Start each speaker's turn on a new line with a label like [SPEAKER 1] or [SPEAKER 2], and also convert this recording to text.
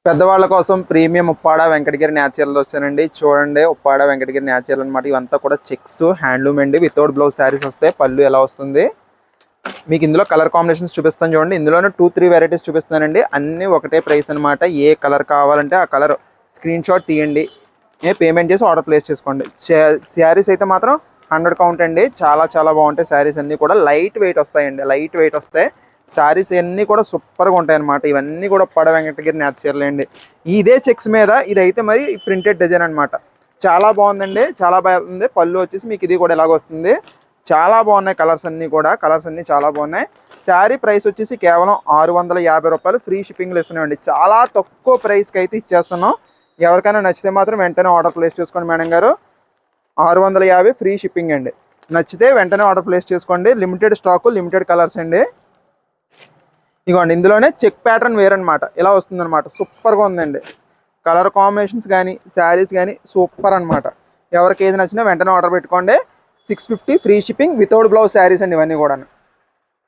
[SPEAKER 1] పెద్దవాళ్ళ కోసం premium Uppada Venkatagiri natural వస్తానండి. చూడండి ఉప్పాడ వెంకటగిరి న్యాచురల్ అనమాట. ఇవంతా కూడా చెక్స్ హ్యాండ్లూమ్ అండి. వితౌట్ బ్లౌజ్ శారీస్ వస్తాయి. పళ్ళు ఎలా వస్తుంది మీకు ఇందులో కలర్ కాంబినేషన్స్ చూపిస్తాను చూడండి. ఇందులోనే 2-3 వెరైటీస్ చూపిస్తానండి. అన్నీ ఒకటే ప్రైస్ అనమాట. ఏ కలర్ కావాలంటే ఆ కలర్ స్క్రీన్ షాట్ తీయండి, పేమెంట్ చేసి ఆర్డర్ ప్లేస్ చేసుకోండి. శారీస్ అయితే మాత్రం 100 కౌంట్ అండి. చాలా చాలా బాగుంటాయి శారీస్ అన్నీ కూడా. లైట్ వెయిట్ వస్తాయండి, లైట్ వెయిట్ వస్తాయి. శారీస్ అన్నీ కూడా సూపర్గా ఉంటాయి అనమాట. ఇవన్నీ కూడా ఉప్పాడ వెంకటగిరి న్యాచురల్ అండి. ఇదే చెక్స్ మీద ఇదైతే మరి ప్రింటెడ్ డిజైన్ అనమాట. చాలా బాగుందండి, చాలా బాగుంది. పళ్ళు వచ్చేసి మీకు ఇది కూడా ఎలాగ వస్తుంది. చాలా బాగున్నాయి కలర్స్ అన్నీ కూడా. కలర్స్ అన్నీ చాలా బాగున్నాయి. శారీ ప్రైస్ వచ్చేసి కేవలం 650 రూపాయలు. ఫ్రీ షిప్పింగ్లు ఇస్తున్నామండి. చాలా తక్కువ ప్రైస్కి అయితే ఇచ్చేస్తున్నాం. ఎవరికైనా నచ్చితే మాత్రం వెంటనే ఆర్డర్ ప్లేస్ చేసుకోండి మేడం గారు. 650 ఫ్రీ షిప్పింగ్ అండి. నచ్చితే వెంటనే ఆర్డర్ ప్లేస్ చేసుకోండి. లిమిటెడ్ స్టాకు, లిమిటెడ్ కలర్స్ అండి. ఇదిగోండి ఇందులోనే చెక్ ప్యాటర్న్ వేరనమాట. ఇలా వస్తుందన్నమాట. సూపర్గా ఉందండి. కలర్ కాంబినేషన్స్ కానీ శారీస్ కానీ సూపర్ అనమాట. ఎవరికి ఏది నచ్చినా వెంటనే ఆర్డర్ పెట్టుకోండి. 650 free shipping without blouse saris అండి ఇవన్నీ కూడా.